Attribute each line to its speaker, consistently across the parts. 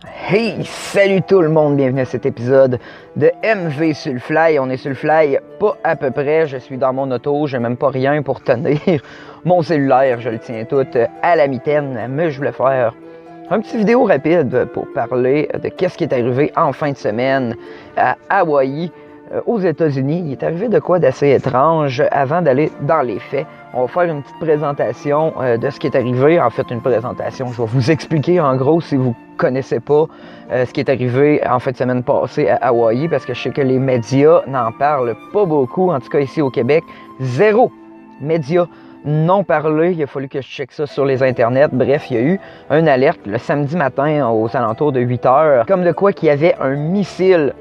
Speaker 1: Hey, salut tout le monde, bienvenue à cet épisode de MV sur le fly. On est sur le fly, pas à peu près, je suis dans mon auto, j'ai même pas rien pour tenir mon cellulaire, je le tiens tout à la mitaine, mais je voulais faire un petit vidéo rapide pour parler de qu'est-ce qui est arrivé en fin de semaine à Hawaï, aux États-Unis. Il est arrivé de quoi d'assez étrange avant d'aller dans les faits. On va faire une petite présentation de ce qui est arrivé. En fait, une présentation, je vais vous expliquer en gros si vous connaissez pas ce qui est arrivé en fin de semaine passée à Hawaï, parce que je sais que les médias n'en parlent pas beaucoup, en tout cas ici au Québec. Zéro médias non parlé, il a fallu que je check ça sur les internets. Bref, il y a eu une alerte le samedi matin aux alentours de 8 heures, comme de quoi qu'il y avait un missile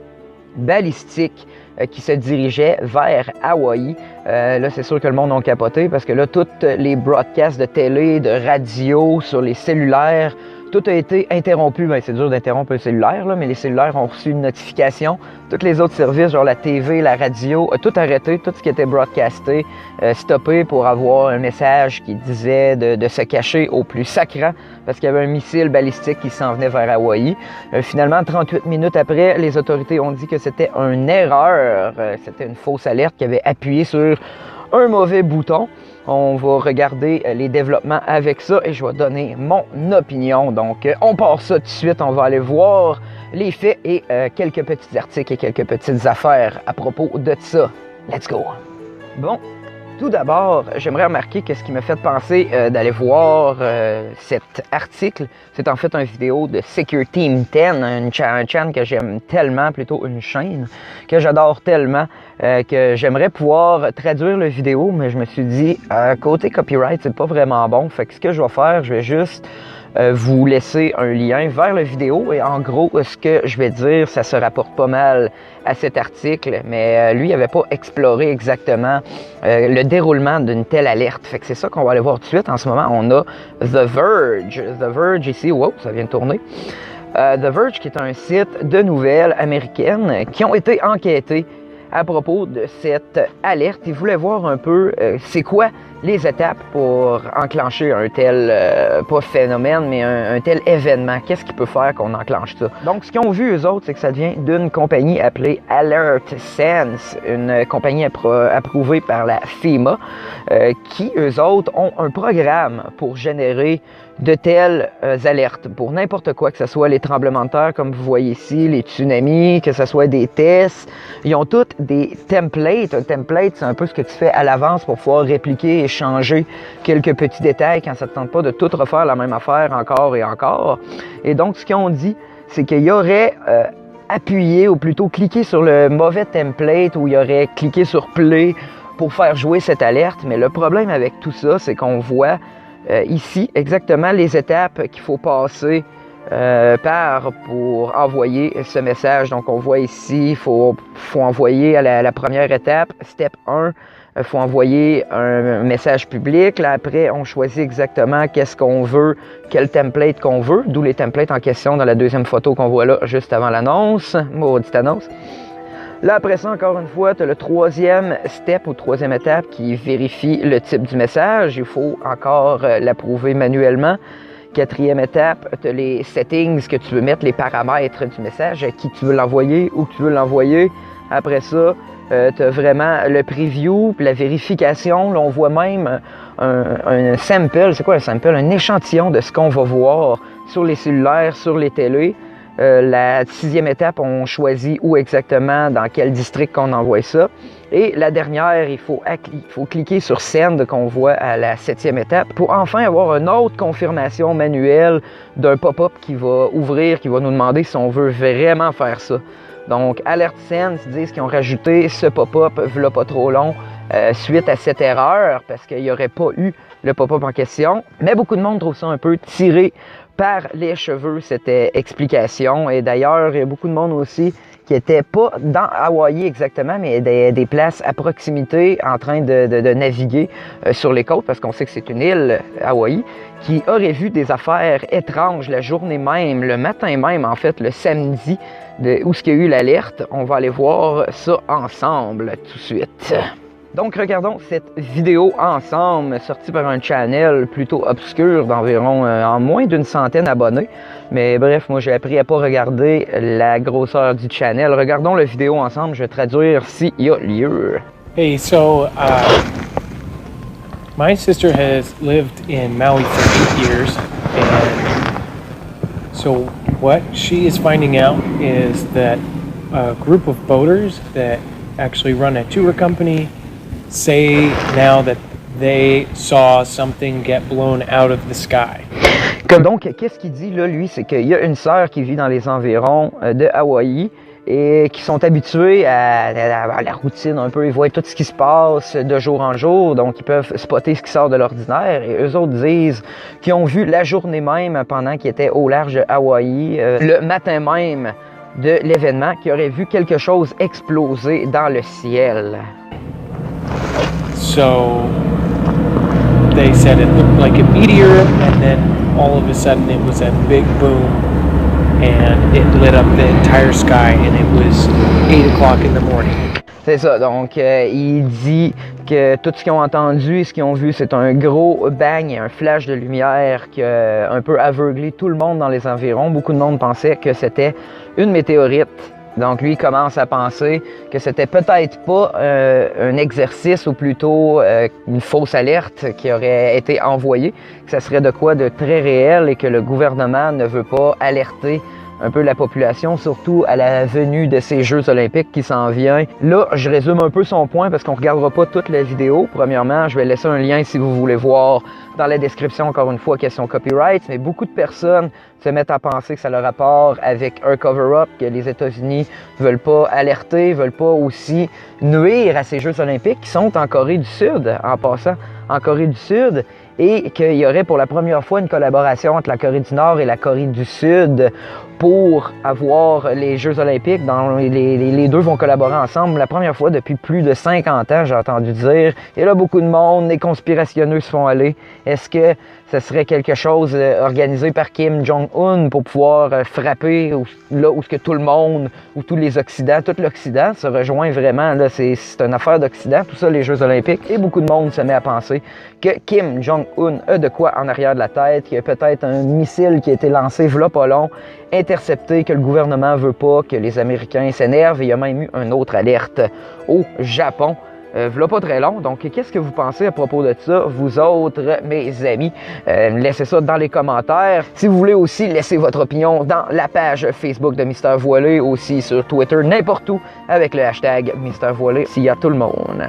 Speaker 1: balistique qui se dirigeait vers Hawaï. Là, c'est sûr que le monde a capoté parce que là, toutes les broadcasts de télé, de radio, sur les cellulaires, tout a été interrompu. Bien, c'est dur d'interrompre un cellulaire, là, mais les cellulaires ont reçu une notification. Tous les autres services, genre la TV, la radio, tout arrêté, tout ce qui était broadcasté, stoppé pour avoir un message qui disait de se cacher au plus sacrant parce qu'il y avait un missile balistique qui s'en venait vers Hawaï. Finalement, 38 minutes après, les autorités ont dit que c'était une erreur. C'était une fausse alerte qui avait appuyé sur un mauvais bouton. On va regarder les développements avec ça et je vais donner mon opinion. Donc, on part ça tout de suite. On va aller voir les faits et quelques petits articles et quelques petites affaires à propos de ça. Let's go! Bon, tout d'abord, j'aimerais remarquer que ce qui m'a fait penser d'aller voir cet article, c'est en fait une vidéo de Secure Team 10, un channel que j'aime tellement, plutôt une chaîne que j'adore tellement, que j'aimerais pouvoir traduire la vidéo, mais je me suis dit, côté copyright, c'est pas vraiment bon. Fait que ce que je vais faire, je vais juste vous laisser un lien vers la vidéo et en gros, ce que je vais dire, ça se rapporte pas mal à cet article, mais lui, il n'avait pas exploré exactement le déroulement d'une telle alerte. Fait que c'est ça qu'on va aller voir tout de suite. En ce moment, on a The Verge. The Verge ici, wow, ça vient de tourner. The Verge, qui est un site de nouvelles américaines qui ont été enquêtées à propos de cette alerte. Ils voulaient voir un peu c'est quoi les étapes pour enclencher un tel, pas phénomène, mais un tel événement. Qu'est-ce qui peut faire qu'on enclenche ça? Donc, ce qu'ils ont vu, eux autres, c'est que ça vient d'une compagnie appelée Alert Sense, une compagnie approuvée par la FEMA, qui, eux autres, ont un programme pour générer de telles alertes pour n'importe quoi, que ce soit les tremblements de terre, comme vous voyez ici, les tsunamis, que ce soit des tests. Ils ont toutes des templates. Un template, c'est un peu ce que tu fais à l'avance pour pouvoir répliquer et changer quelques petits détails quand ça ne te tente pas de tout refaire la même affaire encore et encore. Et donc, ce qu'ils ont dit, c'est qu'il y aurait appuyé, ou plutôt cliqué sur le mauvais template, ou il y aurait cliqué sur play pour faire jouer cette alerte. Mais le problème avec tout ça, c'est qu'on voit ici exactement les étapes qu'il faut passer par pour envoyer ce message. Donc on voit ici, il faut envoyer à la première étape, step 1, il faut envoyer un message public. Là après, on choisit exactement qu'est-ce qu'on veut, quel template qu'on veut, d'où les templates en question dans la deuxième photo qu'on voit là, juste avant l'annonce, maudite annonce. Là, après ça, encore une fois, tu as le troisième step ou troisième étape qui vérifie le type du message. Il faut encore l'approuver manuellement. Quatrième étape, tu as les settings que tu veux mettre, les paramètres du message, à qui tu veux l'envoyer, où tu veux l'envoyer. Après ça, tu as vraiment le preview, puis la vérification. Là, on voit même un sample. C'est quoi un sample? Un échantillon de ce qu'on va voir sur les cellulaires, sur les télés. La sixième étape, on choisit où exactement, dans quel district qu'on envoie ça. Et la dernière, il faut cliquer sur Send qu'on voit à la septième étape pour enfin avoir une autre confirmation manuelle d'un pop-up qui va ouvrir, qui va nous demander si on veut vraiment faire ça. Donc, Alert Sense disent qu'ils ont rajouté ce pop-up, voilà pas trop long, suite à cette erreur, parce qu'il n'y aurait pas eu le pop-up en question. Mais beaucoup de monde trouve ça un peu tiré par les cheveux, cette explication. Et d'ailleurs, il y a beaucoup de monde aussi qui n'étaient pas dans Hawaï exactement, mais des places à proximité en train de naviguer sur les côtes, parce qu'on sait que c'est une île, Hawaï, qui aurait vu des affaires étranges la journée même, le matin même, en fait, le samedi, où il y a eu l'alerte. On va aller voir ça ensemble tout de suite. Donc regardons cette vidéo ensemble, sortie par un channel plutôt obscur d'environ en moins d'une centaine d'abonnés. Mais bref, moi j'ai appris à pas regarder la grosseur du channel. Regardons la vidéo ensemble, je vais traduire s'il y a lieu.
Speaker 2: Hey, so my sister has lived in Maui for 8 years, and so what she is finding out is that a group of boaters that actually run a tour company say now that they saw something get blown out of the sky.
Speaker 1: Donc, qu'est-ce qu'il dit là, lui, c'est qu'il y a une sœur qui vit dans les environs de Hawaï et qui sont habitués à la routine un peu. Ils voient tout ce qui se passe de jour en jour, donc ils peuvent spotter ce qui sort de l'ordinaire. Et eux autres disent qu'ils ont vu la journée même, pendant qu'ils étaient au large de Hawaï, le matin même de l'événement, qu'ils auraient vu quelque chose exploser dans le ciel.
Speaker 2: So they said it looked like a meteor, and then all of a sudden it was a big boom, and it lit up the entire sky, and it was 8 o'clock in the morning.
Speaker 1: C'est ça, donc il dit que tout ce qu'ils ont entendu et ce qu'ils ont vu, c'est un gros bang, un flash de lumière qui a un peu aveuglé tout le monde dans les environs. Beaucoup de monde pensait que c'était une météorite. Donc lui, il commence à penser que c'était peut-être pas un exercice ou plutôt une fausse alerte qui aurait été envoyée, que ça serait de quoi de très réel et que le gouvernement ne veut pas alerter un peu la population, surtout à la venue de ces Jeux olympiques qui s'en vient. Là, je résume un peu son point parce qu'on ne regardera pas toute la vidéo. Premièrement, je vais laisser un lien si vous voulez voir dans la description, encore une fois, question copyright. Mais beaucoup de personnes se mettent à penser que ça a le rapport avec un cover-up, que les États-Unis veulent pas alerter, veulent pas aussi nuire à ces Jeux olympiques qui sont en Corée du Sud, en passant en Corée du Sud, et qu'il y aurait pour la première fois une collaboration entre la Corée du Nord et la Corée du Sud pour avoir les Jeux olympiques. Les deux vont collaborer ensemble. La première fois depuis plus de 50 ans, j'ai entendu dire. Et là, beaucoup de monde, les conspirationneux se font aller. Est-ce que ce serait quelque chose organisé par Kim Jong-un pour pouvoir frapper là où que tout le monde, ou tous les Occidents, tout l'Occident se rejoint vraiment. Là, c'est une affaire d'Occident, tout ça, les Jeux olympiques. Et beaucoup de monde se met à penser que Kim Jong-un a de quoi en arrière de la tête, qu'il y a peut-être un missile qui a été lancé v'là pas long, intercepté, que le gouvernement veut pas, que les Américains s'énervent. Et il y a même eu une autre alerte au Japon. V'là pas très long. Donc, qu'est-ce que vous pensez à propos de ça, vous autres, mes amis? Laissez ça dans les commentaires. Si vous voulez aussi laisser votre opinion dans la page Facebook de Mister Voilé, aussi sur Twitter, n'importe où, avec le hashtag Mister Voilé. S'il y a tout le monde.